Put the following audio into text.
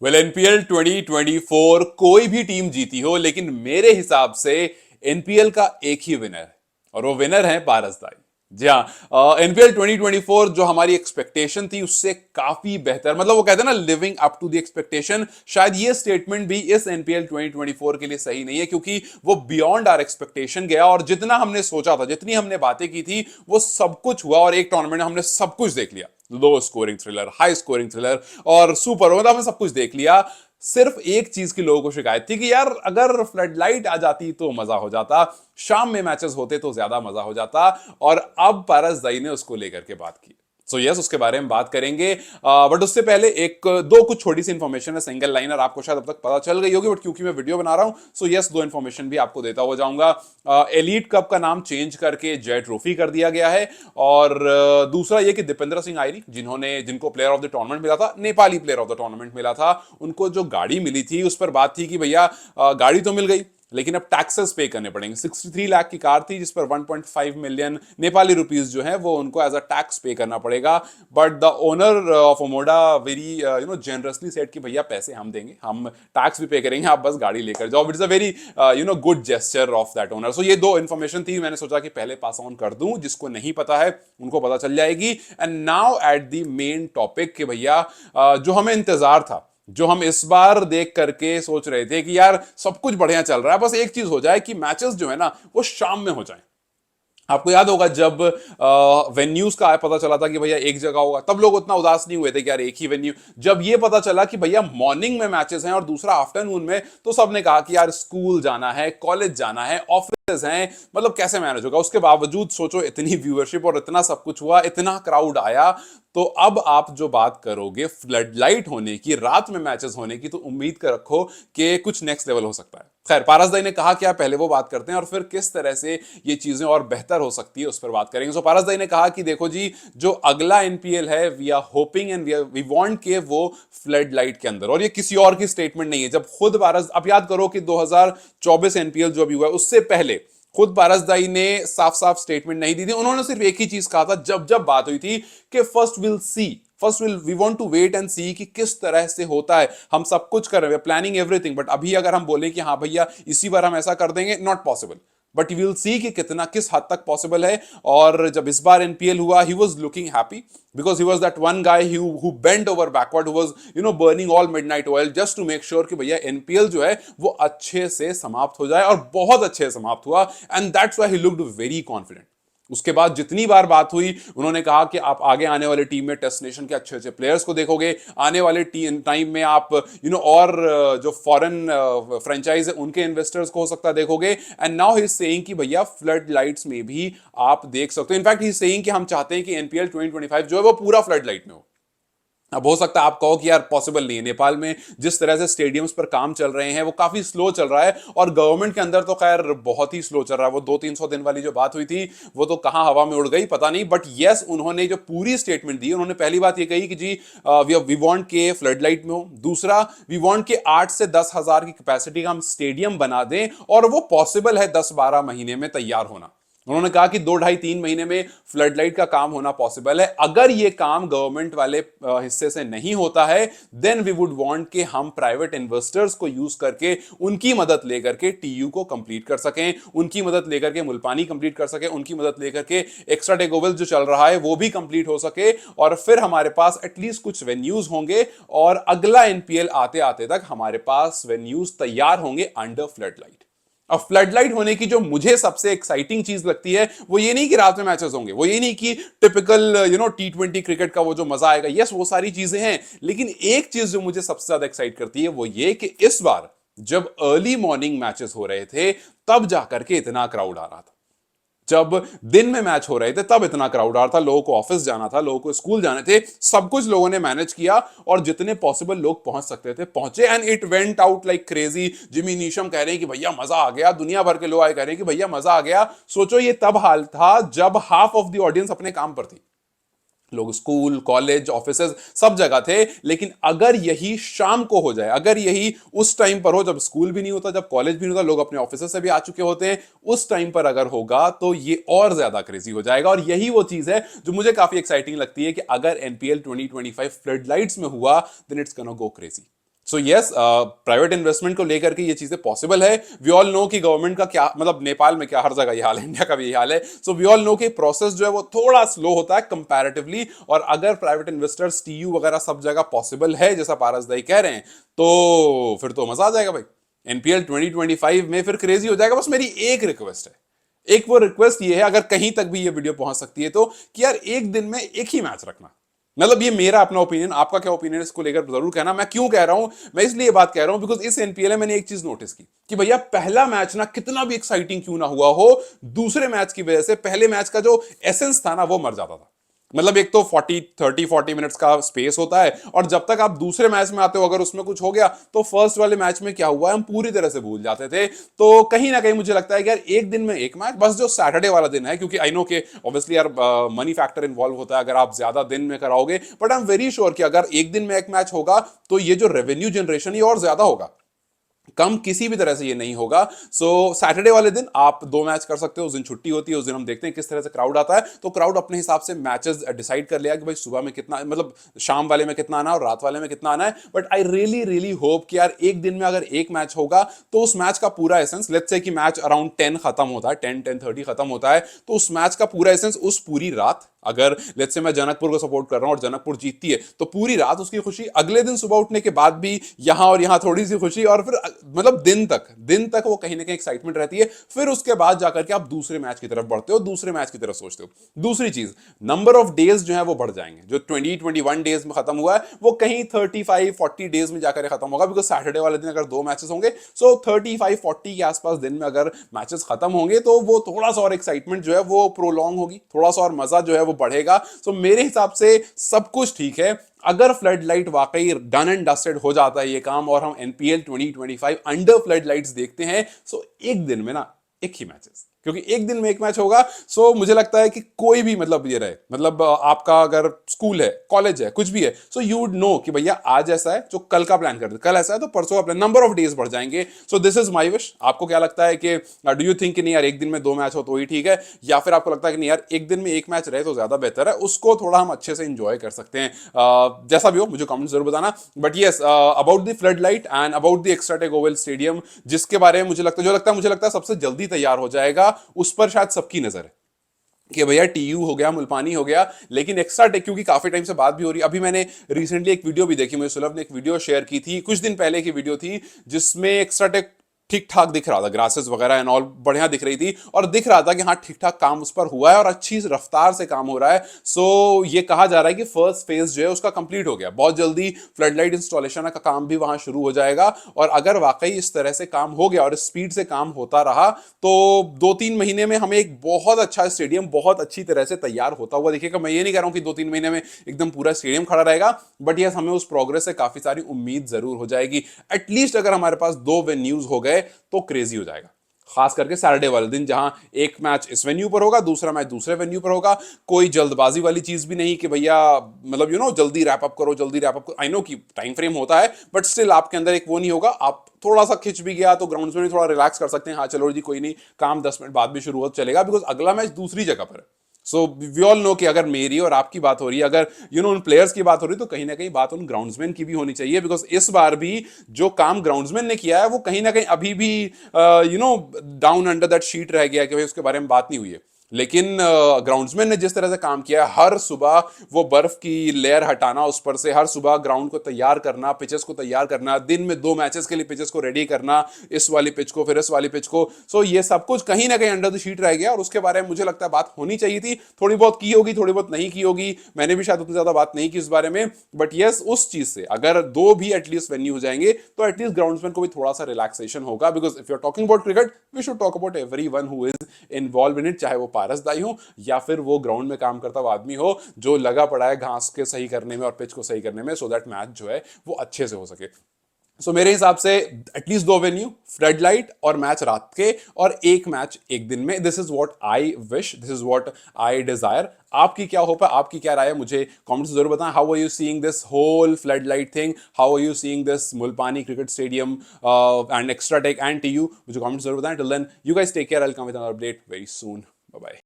Well NPL 2024 कोई भी team जीती हो, लेकिन मेरे हिसाब से एनपीएल का एक ही विनर है और वो विनर है पारसदाई। जी हाँ, एनपीएल 2024 जो हमारी एक्सपेक्टेशन थी उससे काफी बेहतर, मतलब वो कहते हैं ना, living up to the expectation. शायद ये स्टेटमेंट भी इस एनपीएल 2024 के लिए सही नहीं है, क्योंकि वो बियॉन्ड आर एक्सपेक्टेशन गया और जितना हमने सोचा था, जितनी हमने बातें की थी, वो सब कुछ हुआ और एक टूर्नामेंट में हमने सब कुछ देख लिया। Low scoring thriller, high scoring thriller और सुपर, मतलब हमने सब कुछ देख लिया। सिर्फ एक चीज की लोगों को शिकायत थी कि यार अगर फ्लड लाइट आ जाती तो मजा हो जाता, शाम में मैचेस होते तो ज्यादा मजा हो जाता। और अब पारसदाई ने उसको लेकर के बात की। सो यस, उसके बारे में बात करेंगे, बट उससे पहले एक दो कुछ छोटी सी इंफॉर्मेशन है, सिंगल लाइनर, आपको शायद अब तक पता चल गई होगी, बट क्योंकि मैं वीडियो बना रहा हूं, सो यस, दो इंफॉर्मेशन भी आपको देता हुआ जाऊंगा। एलीट कप का नाम चेंज करके जय ट्रॉफी कर दिया गया है। और दूसरा ये कि दीपेंद्र सिंह आयरी, जिनको प्लेयर ऑफ द टूर्नामेंट मिला था, Nepali player of the tournament मिला था, उनको जो गाड़ी मिली थी उस पर बात थी कि भैया गाड़ी तो मिल गई, लेकिन अब टैक्सेस पे करने पड़ेंगे। 63 लाख की कार थी जिस पर 1.5 मिलियन नेपाली रुपीस जो है वो उनको एज अ टैक्स पे करना पड़ेगा। But the owner of Omoda very generously said कि भैया पैसे हम देंगे, हम टैक्स भी पे करेंगे, आप बस गाड़ी लेकर जाओ। It's a very good gesture of that owner. So ये दो इन्फॉर्मेशन थी, मैंने सोचा कि पहले पास ऑन कर दूं, जिसको नहीं पता है उनको पता चल जाएगी। And now at the main topic कि भैया जो हमें इंतजार था, जो हम इस बार देख करके सोच रहे थे कि यार सब कुछ बढ़िया चल रहा है, बस एक चीज हो जाए कि मैचेस जो है ना वो शाम में हो जाए। आपको याद होगा जब वेन्यूज का पता चला था कि भैया एक जगह होगा, तब लोग उतना उदास नहीं हुए थे कि यार एक ही वेन्यू। जब ये पता चला कि भैया मॉर्निंग में मैचेस हैं और दूसरा आफ्टरनून में, तो सबने कहा कि यार स्कूल जाना है, कॉलेज जाना है, ऑफिस हैं, मतलब कैसे मैनेज होगा। उसके बावजूद सोचो, इतनी व्यूअरशिप और इतना सब कुछ हुआ, इतना क्राउड आया। तो अब आप जो बात करोगे फ्लड लाइट होने की, रात में मैचेस होने की, तो उम्मीद कर रखो कि कुछ नेक्स्ट लेवल हो सकता है। खैर, पारसदाई ने कहा क्या, पहले वो बात करते हैं और फिर किस तरह से ये चीजें और बेहतर हो सकती है उस पर बात करेंगे। सो पारसदाई ने कहा कि देखो जी, जो अगला एनपीएल है, we are hoping and we want के वो फ्लड लाइट के अंदर, और ये किसी और की स्टेटमेंट नहीं है। जब खुद पारस, आप याद करो कि 2024 एनपीएल जो अभी हुआ है, उससे पहले खुद पारसदाई ने साफ साफ स्टेटमेंट नहीं दी थी। उन्होंने सिर्फ एक ही चीज कहा था जब जब बात हुई थी कि first will see, first will we want to wait and see कि किस तरह से होता है। हम सब कुछ कर रहे हैं, प्लानिंग एवरीथिंग, बट अभी अगर हम बोले कि हाँ भैया इसी बार हम ऐसा कर देंगे, not possible. But will see कि कितना, किस हद तक पॉसिबल है। और जब इस बार एनपीएल हुआ, he was looking happy because he was that one guy who bent over backward, who was burning all midnight oil just to make sure कि भैया एनपीएल जो है वो अच्छे से समाप्त हो जाए, और बहुत अच्छे से समाप्त हुआ। And that's why he looked very confident. उसके बाद जितनी बार बात हुई, उन्होंने कहा कि आप आगे आने वाले टीम में टेस्ट नेशन के अच्छे अच्छे प्लेयर्स को देखोगे, आने वाले टाइम में आप और जो फॉरेन फ्रेंचाइज है उनके इन्वेस्टर्स को हो सकता है देखोगे। And now he is saying कि भैया फ्लड लाइट्स में भी आप देख सकते हो। इनफैक्ट ही इज सेइंग कि हम चाहते हैं कि एनपीएल 2025 जो है वो पूरा फ्लड लाइट में हो। अब हो सकता है आप कहो कि यार पॉसिबल नहीं है, नेपाल में जिस तरह से स्टेडियम्स पर काम चल रहे हैं वो काफी स्लो चल रहा है, और गवर्नमेंट के अंदर तो खैर बहुत ही स्लो चल रहा है। वो 200-300 दिन वाली जो बात हुई थी वो तो कहां हवा में उड़ गई पता नहीं। बट यस, उन्होंने जो पूरी स्टेटमेंट दी, उन्होंने पहली बात ये कही कि जी वी वांट के फ्लड लाइट में हो। दूसरा, वी वांट के 8 से 10 हजार की कैपेसिटी का हम स्टेडियम बना दें, और वो पॉसिबल है 10-12 महीने में तैयार होना। उन्होंने कहा कि 2-2.5-3 महीने में फ्लड लाइट का काम होना पॉसिबल है। अगर ये काम गवर्नमेंट वाले हिस्से से नहीं होता है, देन वी वुड वांट कि हम प्राइवेट इन्वेस्टर्स को यूज करके उनकी मदद लेकर के टीयू को कंप्लीट कर सकें, उनकी मदद लेकर के मुल्पानी कंप्लीट कर सकें, उनकी मदद लेकर के एक्स्ट्रा टेकओवर जो चल रहा है वो भी कंप्लीट हो सके, और फिर हमारे पास एटलीस्ट कुछ वेन्यूज होंगे, और अगला एनपीएल आते आते तक हमारे पास वेन्यूज तैयार होंगे अंडर फ्लड लाइट। अब फ्लड लाइट होने की जो मुझे सबसे एक्साइटिंग चीज लगती है वो ये नहीं कि रात में मैचेस होंगे, वो ये नहीं कि टिपिकल T20 क्रिकेट का वो जो मजा आएगा, यस वो सारी चीजें हैं, लेकिन एक चीज जो मुझे सबसे ज्यादा एक्साइट करती है वो ये कि इस बार जब अर्ली मॉर्निंग मैचेस हो रहे थे तब जाकर के इतना क्राउड आ रहा था। जब दिन में मैच हो रहे थे तब इतना क्राउड आ रहा था, लोगों को ऑफिस जाना था, लोगों को स्कूल जाने थे, सब कुछ लोगों ने मैनेज किया, और जितने पॉसिबल लोग पहुंच सकते थे पहुंचे। And it went out like crazy. Jimmy Neesham कह रहे हैं कि भैया मजा आ गया, दुनिया भर के लोग आए कह रहे हैं कि भैया मजा आ गया। सोचो ये तब हाल था जब हाफ ऑफ द ऑडियंस अपने काम पर थी, लोग स्कूल कॉलेज ऑफिसेज सब जगह थे। लेकिन अगर यही शाम को हो जाए, अगर यही उस टाइम पर हो जब स्कूल भी नहीं होता, जब कॉलेज भी नहीं होता, लोग अपने ऑफिस से भी आ चुके होते हैं, उस टाइम पर अगर होगा तो ये और ज्यादा क्रेजी हो जाएगा। और यही वो चीज है जो मुझे काफी एक्साइटिंग लगती है कि अगर एनपीएल 2025 फ्लड लाइट्स में हुआ, then it's gonna go crazy. So yes, private investment को लेकर के ये चीजें पॉसिबल है। वी ऑल नो कि गवर्नमेंट का क्या मतलब, नेपाल में क्या, हर जगह ये हाल है, इंडिया का भी ये हाल है। सो वी ऑल नो कि प्रोसेस जो है वो थोड़ा स्लो होता है कंपैरेटिवली, और अगर प्राइवेट इन्वेस्टर्स, टीयू वगैरह सब जगह पॉसिबल है जैसा पारस दाई कह रहे हैं, तो फिर तो मजा आ जाएगा भाई। एनपीएल 2025 में फिर क्रेजी हो जाएगा। बस मेरी एक रिक्वेस्ट है, एक वो रिक्वेस्ट ये है, अगर कहीं तक भी ये वीडियो पहुंच सकती है तो, कि यार एक दिन में एक ही मैच रखना। मतलब ये मेरा अपना ओपिनियन, आपका क्या ओपिनियन इसको लेकर जरूर कहना। मैं क्यों कह रहा हूं, मैं इसलिए बात कह रहा हूं बिकॉज इस एनपीएल में मैंने एक चीज नोटिस की कि भैया पहला मैच ना कितना भी एक्साइटिंग क्यों ना हुआ हो, दूसरे मैच की वजह से पहले मैच का जो एसेंस था ना वो मर जाता था। मतलब एक तो 40 मिनट्स का स्पेस होता है, और जब तक आप दूसरे मैच में आते हो अगर उसमें कुछ हो गया तो फर्स्ट वाले मैच में क्या हुआ हम पूरी तरह से भूल जाते थे। तो कहीं ना कहीं मुझे लगता है कि यार एक दिन में एक मैच, बस जो सैटरडे वाला दिन है, क्योंकि आई नो के ऑब्वियसली यार मनी फैक्टर इन्वॉल्व होता है अगर आप ज्यादा दिन में कराओगे, but I am very sure कि अगर एक दिन में एक मैच होगा तो ये जो रेवेन्यू जनरेशन ये और ज्यादा होगा, कम किसी भी तरह से ये नहीं होगा। सो सैटरडे वाले दिन आप दो मैच कर सकते हो, उस दिन छुट्टी होती है, उस दिन हम देखते हैं किस तरह से क्राउड आता है, तो क्राउड अपने हिसाब से मैचेस डिसाइड कर लिया कि भाई सुबह में कितना, मतलब शाम वाले में कितना आना है और रात वाले में कितना आना है। But I really really hope कि यार एक दिन में अगर एक मैच होगा तो उस मैच का पूरा एसेंस, लेट्स से कि मैच अराउंड 10 खत्म होता है, 10-10:30 खत्म होता है, तो उस मैच का पूरा एसेंस उस पूरी रात, अगर लेट्स से मैं जनकपुर को सपोर्ट कर रहा हूं और जनकपुर जीतती है तो पूरी रात उसकी खुशी, अगले दिन सुबह उठने के बाद भी यहां और यहां थोड़ी सी खुशी, और फिर मतलब दिन तक वो कहीं ना कहीं एक्साइटमेंट रहती है। फिर उसके बाद जाकर के आप दूसरे मैच की तरफ बढ़ते हो, दूसरे मैच की तरफ सोचते हो। दूसरी चीज, नंबर ऑफ डेज जो है वो बढ़ जाएंगे। जो 20-21 डेज में खत्म हुआ है वो कहीं 35-40 डेज में जाकर खत्म होगा, बिकॉज सैटरडे वाले दिन अगर दो मैचेस होंगे, सो 35-40 के आसपास दिन में अगर मैचेस खत्म होंगे तो वो थोड़ा सा और एक्साइटमेंट जो है वो प्रोलॉन्ग होगी, थोड़ा सा और मजा जो है वो बढ़ेगा। सो मेरे हिसाब से सब कुछ ठीक है। अगर फ्लड लाइट वाकई डन एंड डस्टेड हो जाता है ये काम और हम एनपीएल 2025 अंडर फ्लड लाइट्स देखते हैं, सो एक दिन में ना एक ही मैचेस, क्योंकि एक दिन में एक मैच होगा। सो मुझे लगता है कि कोई भी मतलब ये रहे, मतलब आपका अगर स्कूल है, कॉलेज है, कुछ भी है, सो यू वुड नो कि भैया आज ऐसा है जो कल का प्लान कर दे, कल ऐसा है तो परसों का प्लान, नंबर ऑफ डेज बढ़ जाएंगे। So this is my wish. आपको क्या लगता है कि डू यू थिंक कि नहीं यार एक दिन में दो मैच हो तो ही ठीक है, या फिर आपको लगता है कि नहीं यार एक दिन में एक मैच रहे तो ज्यादा बेहतर है, उसको थोड़ा हम अच्छे से इंजॉय कर सकते हैं। जैसा भी हो मुझे कमेंट जरूर बताना। But yes, about the flood light and about the extra tech oval stadium, जिसके बारे में मुझे लगता है सबसे जल्दी तैयार हो जाएगा, उस पर शायद सबकी नजर है कि भैया टीयू हो गया, मुल्पानी हो गया, लेकिन एक्स्ट्रा टेक क्योंकि काफी टाइम से बात भी हो रही है। अभी मैंने रिसेंटली एक वीडियो भी देखी, मुझे सुलभ ने एक वीडियो शेयर की थी, कुछ दिन पहले की वीडियो थी, जिसमें एक्स्ट्रा टेक ठीक ठाक दिख रहा था, ग्रासेस वगैरह एंड ऑल बढ़िया दिख रही थी, और दिख रहा था कि हाँ ठीक ठाक काम उस पर हुआ है और अच्छी रफ्तार से काम हो रहा है। सो ये कहा जा रहा है कि फर्स्ट फेज जो है उसका कंप्लीट हो गया, बहुत जल्दी फ्लडलाइट इंस्टॉलेशन का काम भी वहां शुरू हो जाएगा। और अगर वाकई इस तरह से काम हो गया और स्पीड से काम होता रहा तो 2-3 महीने में हमें एक बहुत अच्छा स्टेडियम बहुत अच्छी तरह से तैयार होता हुआ दिखेगा। मैं ये नहीं कह रहा हूं कि 2-3 महीने में एकदम पूरा स्टेडियम खड़ा रहेगा, बट यस हमें उस प्रोग्रेस से काफी सारी उम्मीद जरूर हो जाएगी। एटलीस्ट अगर हमारे पास दो वेन्यूज हो गए तो क्रेजी हो जाएगा, खास करके सैटरडे वाले दिन, जहां एक मैच इस वेन्यू पर होगा, दूसरा मैच दूसरे वेन्यू पर होगा। कोई जल्दबाजी वाली चीज भी नहीं कि भैया मतलब जल्दी रैप अप करो, जल्दी रैप अप करो। आई नो कि टाइम फ्रेम होता है, बट स्टिल आपके अंदर एक वो नहीं होगा। आप थोड़ा सा खिंच भी गया तो ग्राउंड में थोड़ा रिलैक्स कर सकते हैं, हाँ चलो जी कोई नहीं, काम 10 मिनट बाद भी शुरू हो चलेगा, बिकॉज अगला मैच दूसरी जगह पर है। सो वी ऑल नो कि अगर मेरी और आपकी बात हो रही है, अगर उन प्लेयर्स की बात हो रही है, तो कहीं ना कहीं बात उन ग्राउंड्समैन की भी होनी चाहिए, बिकॉज इस बार भी जो काम ग्राउंड्समैन ने किया है वो कहीं ना कहीं अभी भी डाउन अंडर दैट शीट रह गया कि भाई उसके बारे में बात नहीं हुई है। लेकिन ग्राउंड्समैन ने जिस तरह से काम किया है, हर सुबह वो बर्फ की लेयर हटाना उस पर से, हर सुबह ग्राउंड को तैयार करना, पिचेस को तैयार करना, दिन में दो मैचेस के लिए पिचेस को रेडी करना, इस वाली पिच को फिर इस वाली पिच को, सो ये सब कुछ कहीं ना कहीं अंडर द शीट रह गया, और उसके बारे में मुझे लगता है बात होनी चाहिए थी। थोड़ी बहुत की होगी, थोड़ी बहुत नहीं की होगी, मैंने भी शायद उतनी ज्यादा बात नहीं की इस बारे में, बट यस उस चीज से अगर दो भी एटलीस्ट वेन्यू हो जाएंगे तो एटलीस्ट ग्राउंड्समैन को भी थोड़ा सा रिलैक्सेशन होगा। Because if you are talking about cricket we should talk about everyone who is involve in it, चाहे वो पारस दाई हो या फिर वो ग्राउंड में काम करता हुआ आदमी हो जो लगा पड़ा है घास के सही करने में और पिच को सही करने में, सो दैट मैच जो है वो अच्छे से हो सके। सो मेरे हिसाब से एटलीस्ट दो वेन्यू, फ्लड लाइट और मैच रात के, और एक मैच एक दिन में। This is what I wish, this is what I Dzire. आपकी क्या होप है, आपकी क्या राय है, मुझे कमेंट्स जरूर बताएं। How are you seeing this whole flood light thing, how are you seeing this Mulpani cricket stadium and extra tech and TU, मुझे कमेंट्स जरूर बताएं। Till then you guys take care, I will come with another update very soon, bye bye.